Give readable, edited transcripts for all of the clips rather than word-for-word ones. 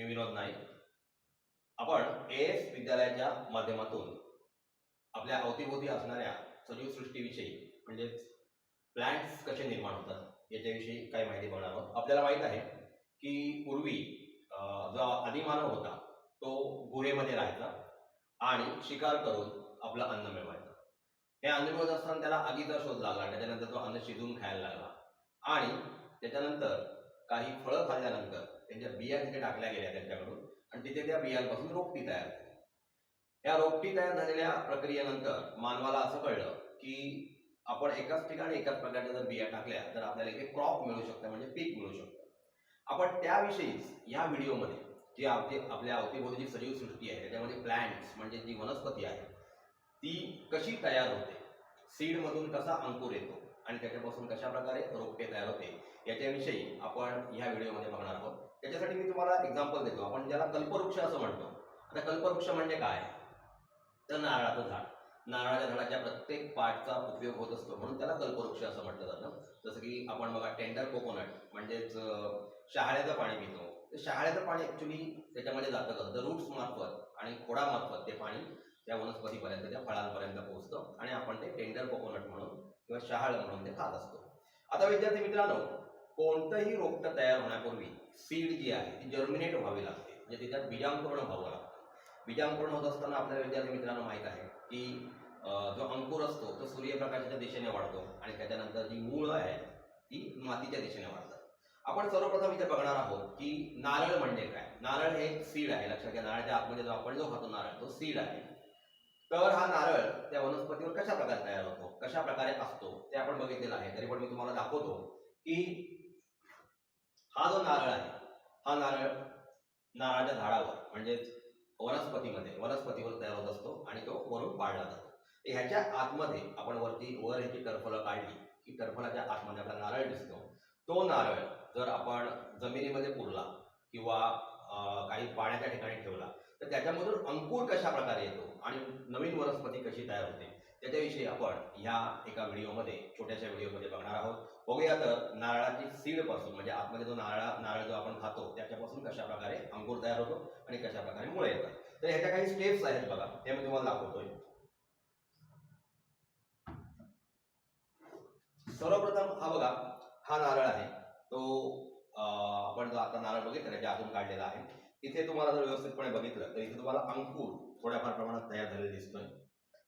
विनोद नाईक. आपण एएस विद्यालयाच्या माध्यमातून आपल्या अवतीभोवती असणाऱ्या सजीव सृष्टीविषयी म्हणजेच प्लांट्स कसे निर्माण होतात याच्याविषयी काही माहिती बघणार आहोत. आपल्याला माहित आहे की पूर्वी जो आदिमानव होता तो गुहेमध्ये राहायचा आणि शिकार करून आपलं अन्न मिळवायचा. हे अन्न मिळवत असताना त्याला आगीचा शोध लागला. त्याच्यानंतर तो अन्न शिजवून खायला लागला आणि त्याच्यानंतर काही फळं खाल्ल्यानंतर त्यांच्या बिया तिथे टाकल्या गेल्या त्यांच्याकडून आणि तिथे त्या बियांपासून रोपटी तयार झाली. या रोपटी तयार झालेल्या प्रक्रियेनंतर मानवाला असं कळलं की आपण एकाच ठिकाणी एकाच प्रकारच्या जर बिया टाकल्या तर आपल्याला इथे क्रॉप मिळू शकतं, म्हणजे पीक मिळू शकतं. आपण त्याविषयीच या व्हिडिओमध्ये जी आपल्या अवतीभोवतीची सजीव सृष्टी आहे त्याच्यामध्ये प्लांट्स म्हणजे जी वनस्पती आहे ती कशी तयार होते, सीडमधून कसा अंकुर येतो आणि त्याच्यापासून कशा प्रकारे रोपटे तयार होते याच्याविषयी आपण ह्या व्हिडिओमध्ये बघणार आहोत. त्याच्यासाठी मी तुम्हाला एक्झाम्पल देतो. आपण ज्याला कल्पवृक्ष असं म्हणतो. आता कल्पवृक्ष म्हणजे काय, तर नारळाचं झाड. नारळाच्या झाडाच्या प्रत्येक पार्टचा उपयोग होत असतो म्हणून त्याला कल्पवृक्ष असं म्हटलं जातं. जसं की आपण बघा टेंडर कोकोनट म्हणजेच शहाळ्याचं पाणी पितो. तर शहाळ्याचं पाणी ॲक्च्युली त्याच्यामध्ये जातं कसं, तर रूट्स मार्फत आणि खोडामार्फत ते पाणी त्या वनस्पतीपर्यंत त्या फळांपर्यंत पोहोचतं आणि आपण ते टेंडर कोकोनट म्हणून किंवा शहाळ म्हणून ते खात असतो. आता विद्यार्थी मित्रांनो, कोणतंही रोपटं तयार होण्यापूर्वी सीड जी आहे ती जर्मिनेट व्हावी लागते, म्हणजे त्याच्यात बीजांकुरण व्हावं लागतं. बीजांकुरण होत असताना आपल्या विद्यार्थी मित्रांनो माहीत आहे की जो अंकुर असतो तो सूर्यप्रकाशाच्या दिशेने वाढतो आणि त्याच्यानंतर जी मूळ आहे ती मातीच्या दिशेने वाढतात. आपण सर्वप्रथम इथे बघणार आहोत की नारळ म्हणजे काय. नारळ हे एक सीड आहे. लक्षात घ्या, नारळाच्या आतमध्ये जो आपण जो खातो नारळ तो सीड आहे. तर हा नारळ त्या वनस्पतीवर कशा प्रकारे तयार होतो, कशा प्रकारे असतो ते आपण बघितलेलं आहे. तरी पण मी तुम्हाला दाखवतो की हा जो नारळ आहे हा नारळ नारळाच्या झाडावर म्हणजेच वनस्पतीवर तयार होत असतो आणि तो वरून पाळला जातो. ह्याच्या आतमध्ये आपण वर ह्याची टरफलं काढली की टरफलाच्या आतमध्ये आपला नारळ दिसतो. तो नारळ जर आपण जमिनीमध्ये पुरला किंवा काही पाण्याच्या ठिकाणी ठेवला तर त्याच्यामधून अंकुर कशा प्रकारे येतो आणि नवीन वनस्पती कशी तयार होते त्याच्याविषयी आपण ह्या एका व्हिडिओमध्ये छोट्याशा व्हिडिओमध्ये बघणार आहोत. बघूया तर नारळाची सीड पासून म्हणजे आतमध्ये जो नारळ जो आपण खातो त्याच्यापासून कशा प्रकारे अंकुर तयार होतो आणि कशा प्रकारे मुळे येतात. तर ह्याच्या काही स्टेप्स आहेत बघा, ते मी तुम्हाला दाखवतोय. सर्वप्रथम हा बघा, हा नारळ आहे तो आपण जो आता नारळ बघितला त्याच्या आतून काढलेला आहे. इथे तुम्हाला जर व्यवस्थितपणे बघितलं तर इथे तुम्हाला अंकुर थोड्याफार प्रमाणात तयार झालेला दिसतोय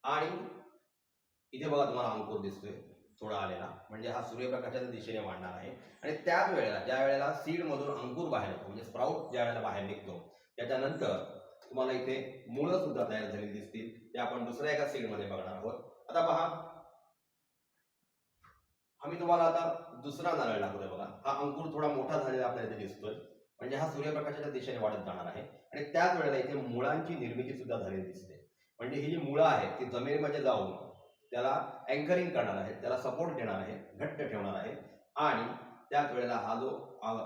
आणि इथे बघा तुम्हाला अंकुर दिसतोय थोडा आलेला, म्हणजे हा सूर्यप्रकाशाच्या दिशेने वाढणार आहे. आणि त्याच वेळेला ज्या वेळेला सीड मधून अंकुर बाहेर येतो म्हणजे स्प्राउट ज्या वेळेला बाहेर निघतो त्याच्यानंतर तुम्हाला इथे मुळं सुद्धा तयार झालेली दिसतील. ते आपण दुसऱ्या एका सीड मध्ये बघणार आहोत. आता पहा, आम्ही तुम्हाला आता दुसरा नारळ दाखवतोय बघा. हा अंकुर थोडा मोठा झालेला आपल्याला इथे दिसतोय, म्हणजे हा सूर्यप्रकाशाच्या दिशेने वाढत जाणार आहे. आणि त्याच वेळेला इथे मुळांची निर्मिती सुद्धा झालेली दिसते, म्हणजे ही जी मुळं आहेत ती जमिनीमध्ये जाऊन त्याला अँकरिंग करणार आहेत, त्याला सपोर्ट देणार आहे, घट्ट ठेवणार आहे. आणि त्याच वेळेला हा जो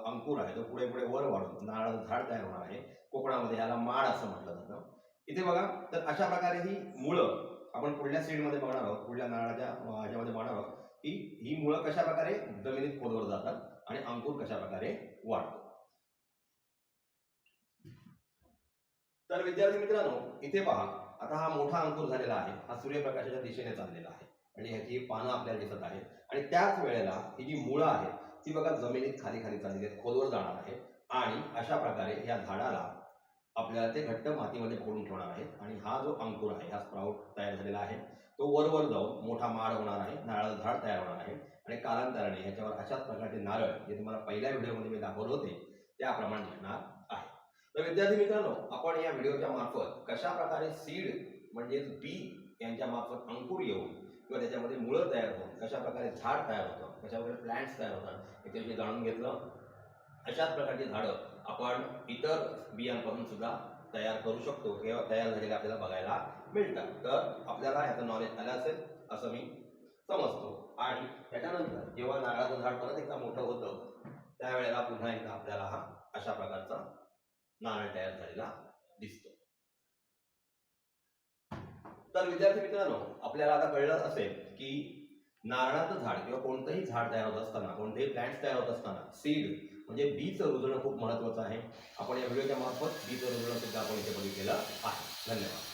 अंकुर आहे तो पुढे पुढे वर वाढून नारळाचं झाड तयार होणार आहे. कोकणामध्ये याला माड असं म्हटलं जातं. इथे बघा, तर अशा प्रकारे ही मुळं आपण पुढल्या सीडमध्ये बघणार आहोत, पुढल्या नारळाच्या ह्याच्यामध्ये बघणार आहोत की ही मुळं कशा प्रकारे जमिनीत खोलवर जातात आणि अंकुर कशा प्रकारे वाढतो. तर विद्यार्थी मित्रांनो, इथे पहा, आता हा मोठा अंकुर झालेला आहे, हा सूर्यप्रकाशाच्या दिशेने चाललेला आहे, म्हणजे ह्याची पानं आपल्याला दिसत आहेत. आणि त्याच वेळेला ही जी मुळं आहेत ती बघा जमिनीत खाली खाली चाललेली आहेत, खोलवर जाणार आहे आणि अशा प्रकारे या झाडाला आपल्याला ते घट्ट मातीमध्ये पकडून ठेवणार आहेत. आणि हा जो अंकुर आहे, हा स्प्राउट तयार झालेला आहे, तो वर जाऊन मोठा माड होणार आहे, नारळाचं झाड तयार होणार आहे. आणि कालांतराने ह्याच्यावर अशाच प्रकारचे नारळ जे तुम्हाला पहिल्या व्हिडिओमध्ये मी दाखवले होते त्याप्रमाणे दिसणार आहे. तर विद्यार्थी मित्रांनो, आपण या व्हिडिओच्या मार्फत कशा प्रकारे सीड म्हणजेच बी यांच्या मार्फत अंकुर येऊन किंवा त्याच्यामध्ये मुळं तयार होऊन कशा प्रकारे झाड तयार होतं, कशा प्रकारे प्लांट्स तयार होतात याच्याविषयी जाणून घेतलं. अशाच प्रकारची झाडं आपण इतर बियांपासून सुद्धा तयार करू शकतो किंवा तयार झालेले आपल्याला बघायला मिळतात. तर आपल्याला ह्याचं नॉलेज आलं असेल असं मी समजतो. आणि त्याच्यानंतर जेव्हा नारळाचं झाड परत एकदा मोठं होतं त्यावेळेला पुन्हा एकदा आपल्याला हा अशा प्रकारचा नारळ तयार झालेला दिसतो. तर विद्यार्थी मित्रांनो, आपल्याला आता कळलं असेल की नारळाचं झाड किंवा कोणतंही झाड तयार होत असताना, कोणतेही प्लांट्स तयार होत असताना सीड म्हणजे बीचं रुजणं खूप महत्त्वाचं आहे. आपण या व्हिडिओच्या मार्फत बीचं रुजणं सुद्धा आपण इथे बघितलेलं आहे. धन्यवाद.